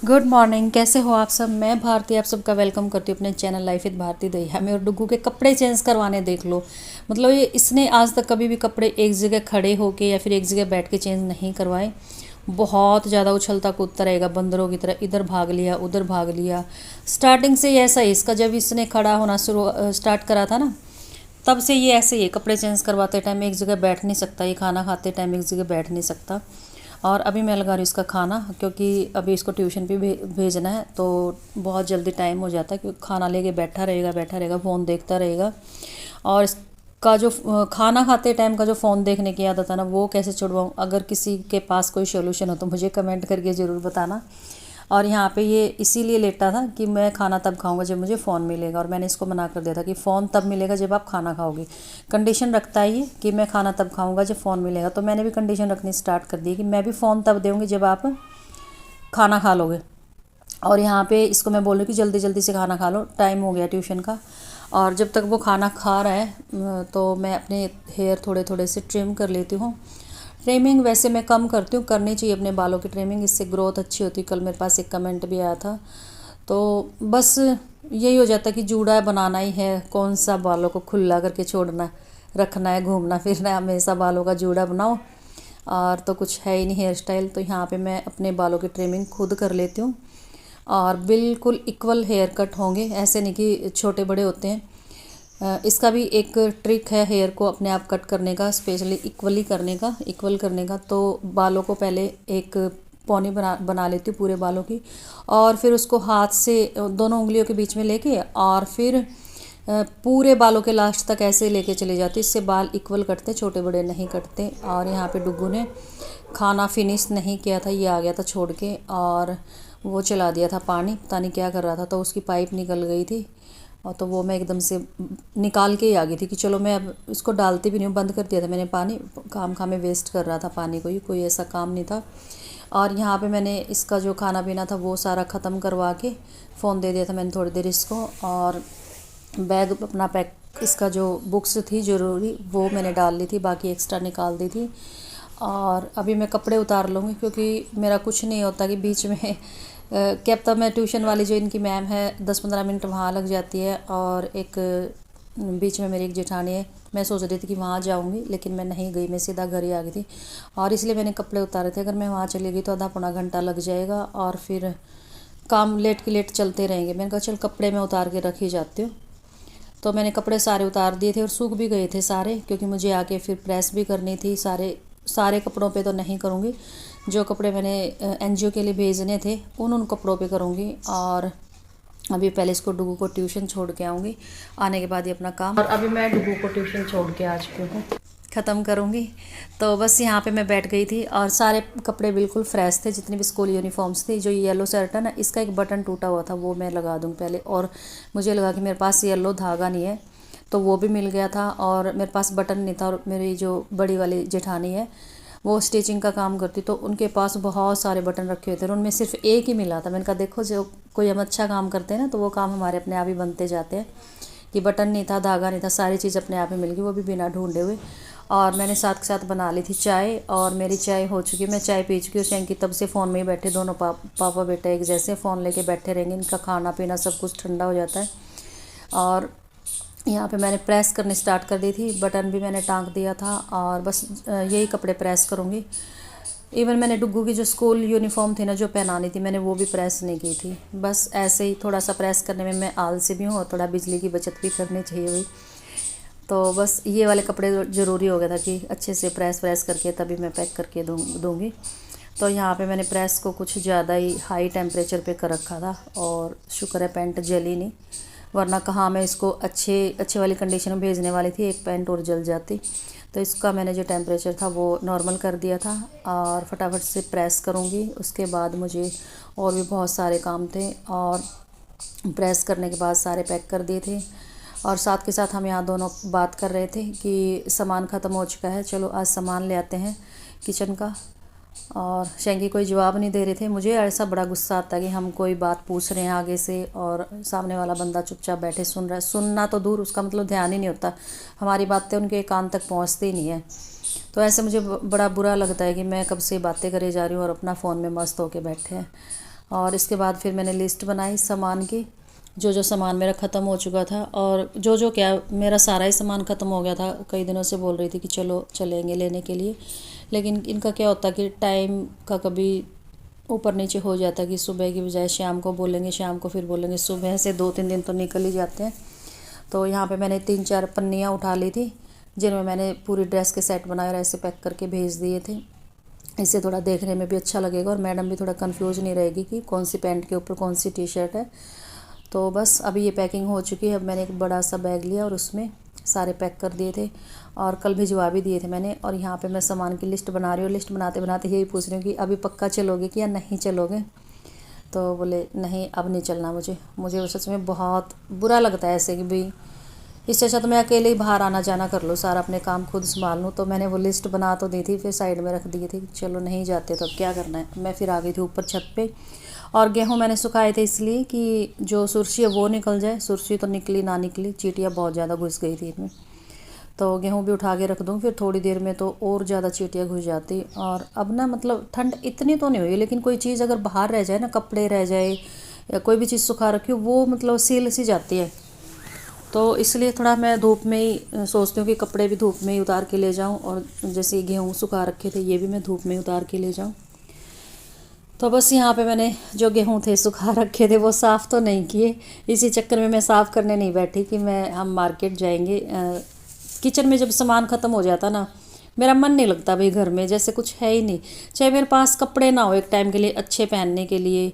Good morning. कैसे हो आप सब। मैं भारती आप सबका वेलकम करती हूँ अपने channel life with Bharti Dahiya में। और डुग्गू के कपड़े चेंज करवाने देख लो। मतलब ये इसने आज तक कभी भी कपड़े एक जगह खड़े होके या फिर एक जगह बैठ के चेंज नहीं करवाए। बहुत ज़्यादा उछलता कूदता रहेगा बंदरों की तरह, इधर भाग लिया उधर भाग लिया। स्टार्टिंग से ही ऐसा ही इसका, जब इसने खड़ा होना शुरू स्टार्ट करा था ना, तब से ये ऐसे ही कपड़े चेंज करवाते टाइम एक जगह बैठ नहीं सकता, ये खाना खाते टाइम एक जगह बैठ नहीं सकता। और अभी मैं लगा रही हूँ इसका खाना, क्योंकि अभी इसको ट्यूशन पे भेजना है तो बहुत जल्दी टाइम हो जाता है। क्योंकि खाना लेके बैठा रहेगा फ़ोन देखता रहेगा। और इसका जो खाना खाते टाइम का जो फ़ोन देखने की आदत है ना, वो कैसे छुड़वाऊँ। अगर किसी के पास कोई सोल्यूशन हो तो मुझे कमेंट करके ज़रूर बताना। और यहाँ पे ये इसीलिए लेटा था कि मैं खाना तब खाऊंगा जब मुझे फ़ोन मिलेगा। और मैंने इसको मना कर दिया था कि फ़ोन तब मिलेगा जब आप खाना खाओगे। कंडीशन रखता है ये कि मैं खाना तब खाऊंगा जब फ़ोन मिलेगा। तो मैंने भी कंडीशन रखनी स्टार्ट कर दी कि मैं भी फ़ोन तब दूँगी जब आप खाना खा लोगे। और यहाँ पे इसको मैं बोल रही हूँ कि जल्दी जल्दी से खाना खा लो, टाइम हो गया ट्यूशन का। और जब तक वो खाना खा रहा है तो मैं अपने हेयर थोड़े थोड़े से ट्रिम कर लेती हूँ। ट्रिमिंग वैसे मैं कम करती हूँ, करनी चाहिए अपने बालों की ट्रिमिंग, इससे ग्रोथ अच्छी होती है। कल मेरे पास एक कमेंट भी आया था। तो बस यही हो जाता है कि जूड़ा बनाना ही है, कौन सा बालों को खुला करके छोड़ना रखना है, घूमना फिरना है, हमेशा बालों का जूड़ा बनाओ। और तो कुछ है ही नहीं हेयर स्टाइल। तो यहाँ पे मैं अपने बालों की ट्रिमिंग खुद कर लेती हूँ। और बिल्कुल इक्वल हेयर कट होंगे, ऐसे नहीं कि छोटे बड़े होते हैं। इसका भी एक ट्रिक है हेयर को अपने आप कट करने का, स्पेशली इक्वल करने का। तो बालों को पहले एक पौनी बना लेती हूँ पूरे बालों की। और फिर उसको हाथ से दोनों उंगलियों के बीच में लेके और फिर पूरे बालों के लास्ट तक ऐसे लेके चले जाती। इससे बाल इक्वल कटते, छोटे बड़े नहीं कटते। और यहाँ पे डुग्गू ने खाना फिनिश नहीं किया था, ये आ गया था छोड़ के और वो चला दिया था पानी, पता नहीं क्या कर रहा था। तो उसकी पाइप निकल गई थी और तो वो मैं एकदम से निकाल के ही आ गई थी कि चलो मैं अब इसको डालती भी नहीं हूँ, बंद कर दिया था मैंने पानी। काम में वेस्ट कर रहा था पानी को, ही कोई ऐसा काम नहीं था। और यहाँ पे मैंने इसका जो खाना पीना था वो सारा ख़त्म करवा के फ़ोन दे दिया था मैंने थोड़ी देर इसको। और बैग अपना पैक, इसका जो बुक्स थी ज़रूरी वो मैंने डाल ली थी, बाकी एक्स्ट्रा निकाल दी थी। और अभी मैं कपड़े उतार लूँगी, क्योंकि मेरा कुछ नहीं होता कि बीच में क्या पता, मैं ट्यूशन वाली जो इनकी मैम है 10-15 मिनट वहाँ लग जाती है। और एक बीच में मेरी एक जेठानी है, मैं सोच रही थी कि वहाँ जाऊँगी लेकिन मैं नहीं गई, मैं सीधा घर ही आ गई थी। और इसलिए मैंने कपड़े उतारे थे। अगर मैं वहाँ चली गई तो आधा पौना घंटा लग जाएगा और फिर काम लेट की लेट चलते रहेंगे। मैंने कहा चल कपड़े मैं उतार के रख ही जाती हूँ। तो मैंने कपड़े सारे उतार दिए थे और सूख भी गए थे सारे, क्योंकि मुझे आके फिर प्रेस भी करनी थी। सारे कपड़ों पे तो नहीं करूँगी, जो कपड़े मैंने एनजीओ के लिए भेजने थे उन कपड़ों पे करूँगी। और अभी पहले इसको डुगू को ट्यूशन छोड़ के आऊँगी, आने के बाद ही अपना काम। और अभी मैं डुगू को ट्यूशन छोड़ के आ चुकी हूँ, ख़त्म करूँगी। तो बस यहाँ पे मैं बैठ गई थी और सारे कपड़े बिल्कुल फ्रेश थे, जितनी भी स्कूल यूनिफॉर्म्स थी। जो येलो शर्ट है ना, इसका एक बटन टूटा हुआ था, वो मैं लगा दूँ पहले। और मुझे लगा कि मेरे पास येलो धागा नहीं है, तो वो भी मिल गया था। और मेरे पास बटन नहीं था। और मेरी जो बड़ी वाली जेठानी है वो स्टिचिंग का काम करती, तो उनके पास बहुत सारे बटन रखे हुए थे और उनमें सिर्फ एक ही मिला था। मैंने कहा देखो, जो कोई हम अच्छा काम करते हैं ना तो वो काम हमारे अपने आप ही बनते जाते हैं। कि बटन नहीं था, धागा नहीं था, सारी चीज़ अपने आप ही मिल गई, वो भी बिना ढूंढे हुए। और मैंने साथ के साथ बना ली थी चाय, और मेरी चाय हो चुकी है, मैं चाय पी चुकी हूँ। शैंकी तब से फ़ोन में ही बैठे, दोनों पापा बेटा एक जैसे फ़ोन लेके बैठे रहेंगे। इनका खाना पीना सब कुछ ठंडा हो जाता है। और यहाँ पे मैंने प्रेस करनी स्टार्ट कर दी थी, बटन भी मैंने टांग दिया था और बस यही कपड़े प्रेस करूँगी। इवन मैंने डुग्गू की जो स्कूल यूनिफॉर्म थी ना, जो पहनानी थी, मैंने वो भी प्रेस नहीं की थी। बस ऐसे ही थोड़ा सा प्रेस करने में मैं आलसी भी हूँ और थोड़ा बिजली की बचत भी करनी चाहिए हुई। तो बस ये वाले कपड़े ज़रूरी हो गया था कि अच्छे से प्रेस करके तभी मैं पैक करके दूँगी। तो यहाँ पे मैंने प्रेस को कुछ ज़्यादा ही हाई टेम्परेचर पे कर रखा था और शुक्र है पैंट जली नहीं, वरना कहाँ मैं इसको अच्छे वाली कंडीशन में भेजने वाली थी, एक पैंट और जल जाती। तो इसका मैंने जो टेम्परेचर था वो नॉर्मल कर दिया था और फटाफट से प्रेस करूँगी। उसके बाद मुझे और भी बहुत सारे काम थे और प्रेस करने के बाद सारे पैक कर दिए थे। और साथ के साथ हम यहाँ दोनों बात कर रहे थे कि सामान ख़त्म हो चुका है, चलो आज सामान ले आते हैं किचन का। और शैंकी कोई जवाब नहीं दे रहे थे। मुझे ऐसा बड़ा गुस्सा आता है कि हम कोई बात पूछ रहे हैं आगे से और सामने वाला बंदा चुपचाप बैठे सुन रहा है। सुनना तो दूर, उसका मतलब ध्यान ही नहीं होता, हमारी बातें उनके कान तक पहुंचती ही नहीं है। तो ऐसे मुझे बड़ा बुरा लगता है कि मैं कब से बातें करे जा रही हूँ और अपना फ़ोन में मस्त होके बैठे हैं। और इसके बाद फिर मैंने लिस्ट बनाई सामान की, जो जो सामान मेरा ख़त्म हो चुका था, और जो जो क्या मेरा सारा ही सामान ख़त्म हो गया था। कई दिनों से बोल रही थी कि चलो चलेंगे लेने के लिए, लेकिन इनका क्या होता कि टाइम का कभी ऊपर नीचे हो जाता कि सुबह की बजाय शाम को बोलेंगे, शाम को फिर बोलेंगे सुबह से 2-3 दिन तो निकल ही जाते हैं। तो यहाँ पे मैंने 3-4 पन्नियाँ उठा ली थी, जिनमें मैंने पूरी ड्रेस के सेट बनाए और ऐसे पैक करके भेज दिए थे। इससे थोड़ा देखने में भी अच्छा लगेगा और मैडम भी थोड़ा कंफ्यूज नहीं रहेगी कि कौन सी पैंट के ऊपर कौन सी टी शर्ट है। तो बस अभी ये पैकिंग हो चुकी है। अब मैंने एक बड़ा सा बैग लिया और उसमें सारे पैक कर दिए थे और कल भिजवा भी दिए थे मैंने। और यहाँ पे मैं सामान की लिस्ट बना रही हूँ। लिस्ट बनाते बनाते यही पूछ रही हूँ कि अभी पक्का चलोगे कि या नहीं चलोगे। तो बोले नहीं अब नहीं चलना, मुझे सच में बहुत बुरा लगता है ऐसे कि भाई इससे अच्छा तो मैं अकेले ही बाहर आना जाना कर लूँ, सारा अपने काम खुद संभाल लूँ। तो मैंने वो लिस्ट बना तो दी थी, फिर साइड में रख दी थी, चलो नहीं जाते तो अब क्या करना है। मैं फिर आ गई थी ऊपर छत पे और गेहूँ मैंने सुखाए थे इसलिए कि जो सुरसी है वो निकल जाए। सुरसी तो निकली ना निकली, चींटियाँ बहुत ज़्यादा घुस गई थी इनमें। तो गेहूँ भी उठा के रख दूँ, फिर थोड़ी देर में तो और ज़्यादा चींटियाँ घुस जाती। और अब ना मतलब ठंड इतनी तो नहीं हुई, लेकिन कोई चीज़ अगर बाहर रह जाए ना, कपड़े रह जाए या कोई भी चीज़ सुखा रखी हो, वो मतलब सील सी जाती है। तो इसलिए थोड़ा मैं धूप में ही सोचती हूँ कि कपड़े भी धूप में ही उतार के ले जाऊँ, और जैसे गेहूँ सुखा रखे थे ये भी मैं धूप में उतार के ले जाऊँ। तो बस यहाँ पे मैंने जो गेहूँ थे सुखा रखे थे वो साफ़ तो नहीं किए, इसी चक्कर में मैं साफ़ करने नहीं बैठी कि हम मार्केट जाएंगे। किचन में जब सामान ख़त्म हो जाता ना, मेरा मन नहीं लगता भाई घर में, जैसे कुछ है ही नहीं। चाहे मेरे पास कपड़े ना हो एक टाइम के लिए अच्छे पहनने के लिए,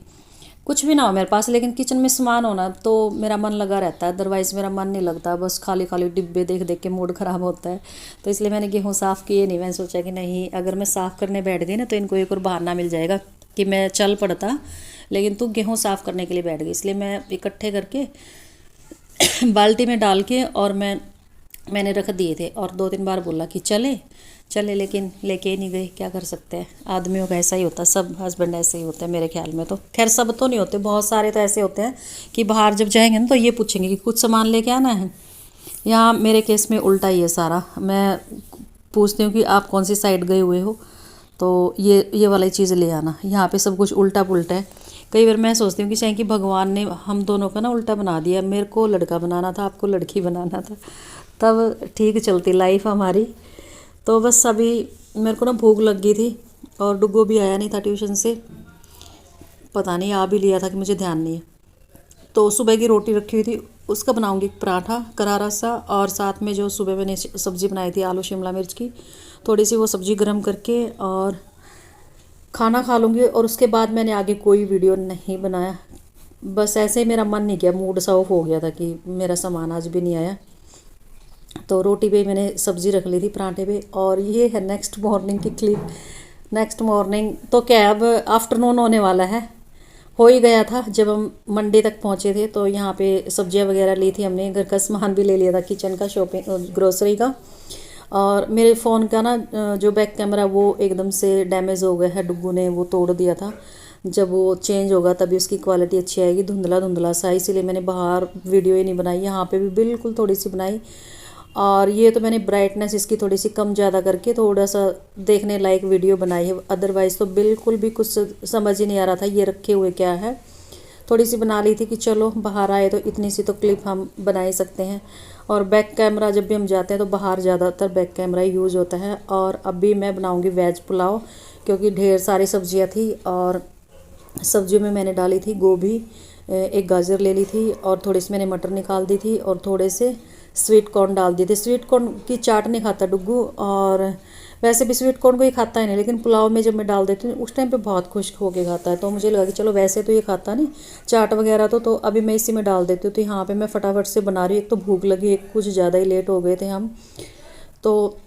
कुछ भी ना हो मेरे पास, लेकिन किचन में सामान होना तो मेरा मन लगा रहता है। अदरवाइज़ मेरा मन नहीं लगता, बस खाली खाली डिब्बे देख देख के मूड ख़राब होता है। तो इसलिए मैंने गेहूँ साफ़ किए नहीं। मैंने सोचा कि नहीं, अगर मैं साफ़ करने बैठ गई ना तो इनको एक और बहाना मिल जाएगा कि मैं चल पड़ता, लेकिन तू गेहूँ साफ़ करने के लिए बैठ गई। इसलिए मैं इकट्ठे करके बाल्टी में डाल के और मैंने रख दिए थे। और 2-3 बार बोला कि चले चले, लेकिन लेके ही नहीं गए। क्या कर सकते हैं, आदमियों का ऐसा ही होता है, सब हस्बैंड ऐसे ही होते हैं मेरे ख्याल में। तो खैर सब तो नहीं होते, बहुत सारे तो ऐसे होते हैं कि बाहर जब जाएंगे ना तो ये पूछेंगे कि कुछ सामान लेके आना है। यहाँ मेरे केस में उल्टा ही है सारा। मैं पूछती हूँ कि आप कौन सी साइड गए हुए हो, तो ये वाली चीज़ ले आना। यहाँ पे सब कुछ उल्टा पुल्टा है। कई बार मैं सोचती हूँ कि शायद कि भगवान ने हम दोनों का ना उल्टा बना दिया, मेरे को लड़का बनाना था, आपको लड़की बनाना था, तब ठीक चलती लाइफ हमारी। तो बस अभी मेरे को ना भूख लग गई थी और डुग्गू भी आया नहीं था ट्यूशन से, पता नहीं आ भी लिया था कि मुझे ध्यान नहीं है। तो सुबह की रोटी रखी हुई थी, उसका बनाऊंगी एक पराठा करारा सा, और साथ में जो सुबह मैंने सब्ज़ी बनाई थी आलू शिमला मिर्च की, थोड़ी सी वो सब्ज़ी गर्म करके और खाना खा लूँगी। और उसके बाद मैंने आगे कोई वीडियो नहीं बनाया, बस ऐसे ही मेरा मन नहीं किया, मूड सा ऑफ हो गया था कि मेरा सामान आज भी नहीं आया। तो रोटी पे मैंने सब्ज़ी रख ली थी पराठे पे। और ये है नेक्स्ट मॉर्निंग की क्लिप। नेक्स्ट मॉर्निंग तो क्या, अब आफ्टरनून होने वाला है, हो ही गया था जब हम मंडी तक पहुँचे थे। तो यहाँ पे सब्जियाँ वगैरह ली थी हमने, घर का सामान भी ले लिया था, किचन का, शॉपिंग, ग्रोसरी का। और मेरे फ़ोन का ना जो बैक कैमरा वो एकदम से डैमेज हो गया है, डुग्गू ने वो तोड़ दिया था। जब वो चेंज होगा तभी उसकी क्वालिटी अच्छी आएगी, धुंधला धुंधला सा, इसीलिए मैंने बाहर वीडियो ही नहीं बनाई। यहाँ पे भी बिल्कुल थोड़ी सी बनाई। और ये तो मैंने ब्राइटनेस इसकी थोड़ी सी कम ज़्यादा करके थोड़ा सा देखने लायक वीडियो बनाई है, अदरवाइज़ तो बिल्कुल भी कुछ समझ ही नहीं आ रहा था ये रखे हुए क्या है। थोड़ी सी बना ली थी कि चलो बाहर आए तो इतनी सी तो क्लिप हम बना ही सकते हैं। और बैक कैमरा जब भी हम जाते हैं तो बाहर ज़्यादातर बैक कैमरा ही यूज़ होता है। और अभी मैं बनाऊँगी वेज पुलाव, क्योंकि ढेर सारी सब्जियाँ थी और सब्जियों में मैंने डाली थी गोभी, एक गाजर ले ली थी, और थोड़ी सी मैंने मटर निकाल दी थी, और थोड़े से स्वीट कॉर्न डाल दिए थे। स्वीट कॉर्न की चाट नहीं खाता डुग्गू, और वैसे भी स्वीट कॉर्न को ही खाता है नहीं, लेकिन पुलाव में जब मैं डाल देती हूँ उस टाइम पे बहुत खुश होके खाता है। तो मुझे लगा कि चलो वैसे तो ये खाता नहीं चाट वगैरह, तो अभी मैं इसी में डाल देती हूँ। तो यहाँ पे मैं फटाफट से बना रही हूँ, एक तो भूख लगी, एक कुछ ज़्यादा ही लेट हो गए थे हम। तो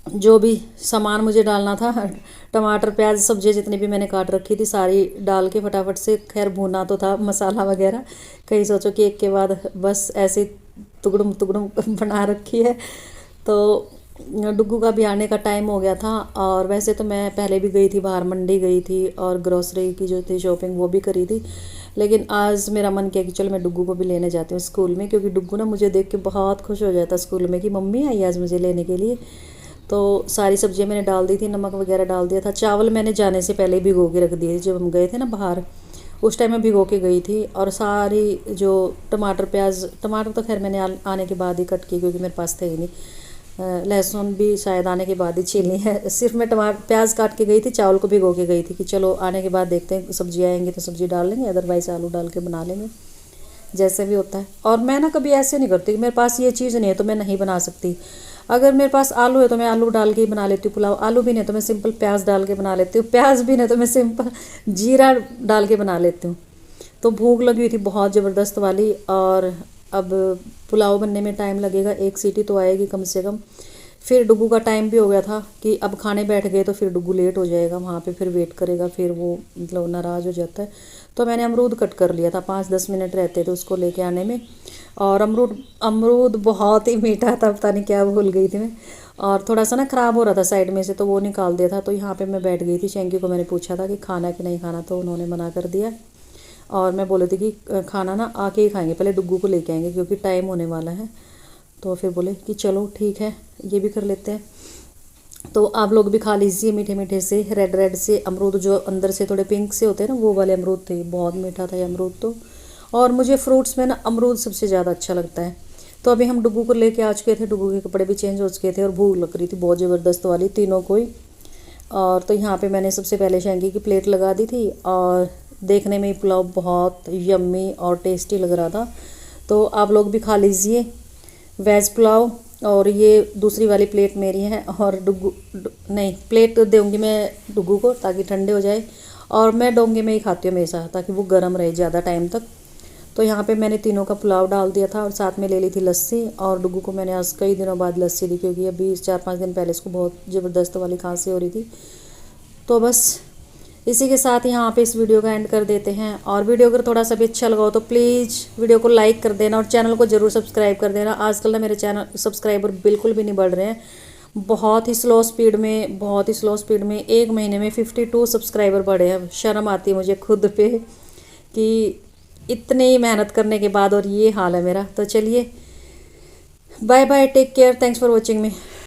जो भी सामान मुझे डालना था, टमाटर प्याज सब्जियाँ जितनी भी मैंने काट रखी थी सारी डाल के फटाफट से, खैर भुना तो था मसाला वगैरह, कहीं सोचो कि एक के बाद बस ऐसे टुकड़ुम टुकड़ुम बना रखी है। तो डुग्गू का भी आने का टाइम हो गया था। और वैसे तो मैं पहले भी गई थी बाहर, मंडी गई थी और ग्रोसरी की जो थी शॉपिंग वो भी करी थी, लेकिन आज मेरा मन किया कि चलो मैं डुग्गू को भी लेने जाती हूँ स्कूल में, क्योंकि डुग्गू ना मुझे देख के बहुत खुश हो जाता स्कूल में कि मम्मी आई आज मुझे लेने के लिए। तो सारी सब्जियां मैंने डाल दी थी, नमक वगैरह डाल दिया था। चावल मैंने जाने से पहले भिगो के रख दिए थे जब हम गए थे ना बाहर, उस टाइम मैं भिगो के गई थी। और सारी जो टमाटर प्याज, टमाटर तो खैर मैंने आने के बाद ही कट की क्योंकि मेरे पास थे ही नहीं। लहसुन भी शायद आने के बाद ही छीलनी है। सिर्फ मैं टमाटर प्याज काट के गई थी, चावल को भिगो के गई थी कि चलो आने के बाद देखते हैं, सब्जी आएंगी तो सब्जी डाल लेंगे, अदरवाइज़ आलू डाल के बना लेंगे, जैसे भी होता है। और मैं ना कभी ऐसे नहीं करती कि मेरे पास ये चीज़ नहीं है तो मैं नहीं बना सकती। अगर मेरे पास आलू है तो मैं आलू डाल के ही बना लेती हूँ पुलाव, आलू भी नहीं तो मैं सिंपल प्याज डाल के बना लेती हूँ, प्याज भी नहीं तो मैं सिंपल जीरा डाल के बना लेती हूँ। तो भूख लगी हुई थी बहुत ज़बरदस्त वाली। और अब पुलाव बनने में टाइम लगेगा, 1 सीटी तो आएगी कम से कम। फिर डुगू का टाइम भी हो गया था कि अब खाने बैठ गए तो फिर डुगू लेट हो जाएगा वहाँ पे, फिर वेट करेगा, फिर वो मतलब नाराज़ हो जाता है। तो मैंने अमरूद कट कर लिया था, 5-10 मिनट रहते थे उसको लेके आने में। और अमरूद अमरूद बहुत ही मीठा था, पता नहीं क्या भूल गई थी मैं। और थोड़ा सा ना ख़राब हो रहा था साइड में से, तो वो निकाल दिया था। तो यहाँ पे मैं बैठ गई थी, चैंकी को मैंने पूछा था कि खाना कि नहीं खाना, तो उन्होंने मना कर दिया। और मैं बोली थी कि खाना ना आके ही खाएंगे, पहले डुग्गू को लेके आएंगे क्योंकि टाइम होने वाला है। तो फिर बोले कि चलो ठीक है, ये भी कर लेते हैं। तो आप लोग भी खा लीजिए मीठे मीठे से रेड रेड से अमरूद, जो अंदर से थोड़े पिंक से होते हैं ना, वो वाले अमरूद थे, बहुत मीठा था ये अमरूद तो। और मुझे फ्रूट्स में ना अमरूद सबसे ज़्यादा अच्छा लगता है। तो अभी हम डुग्गू को लेके आ चुके थे, डुग्गू के कपड़े भी चेंज हो चुके थे और भूख लग रही थी बहुत ज़बरदस्त वाली तीनों को ही। और तो यहाँ पे मैंने सबसे पहले शैंकी की प्लेट लगा दी थी। और देखने में पुलाव बहुत यम्मी और टेस्टी लग रहा था। तो आप लोग भी खा लीजिए वेज पुलाव। और ये दूसरी वाली प्लेट मेरी है, और नहीं, प्लेट दूँगी मैं डुग्गू को ताकि ठंडे हो जाए। और मैं डोंगे में ही खाती हूँ हमेशा ताकि वो गर्म रहे ज़्यादा टाइम तक। तो यहाँ पे मैंने तीनों का पुलाव डाल दिया था और साथ में ले ली थी लस्सी। और डुग्गू को मैंने आज कई दिनों बाद लस्सी दी क्योंकि अभी 4-5 दिन पहले इसको बहुत ज़बरदस्त वाली खांसी हो रही थी। तो बस इसी के साथ यहाँ पे इस वीडियो का एंड कर देते हैं। और वीडियो अगर थोड़ा सा भी अच्छा लगा हो तो प्लीज़ वीडियो को लाइक कर देना और चैनल को ज़रूर सब्सक्राइब कर देना। आजकल ना मेरे चैनल सब्सक्राइबर बिल्कुल भी नहीं बढ़ रहे हैं, बहुत ही स्लो स्पीड में, बहुत ही स्लो स्पीड में। 1 महीने में 52 सब्सक्राइबर बढ़े हैं। शर्म आती है मुझे खुद पे कि इतनी मेहनत करने के बाद और ये हाल है मेरा। तो चलिए, bye bye, take care, thanks for watching me.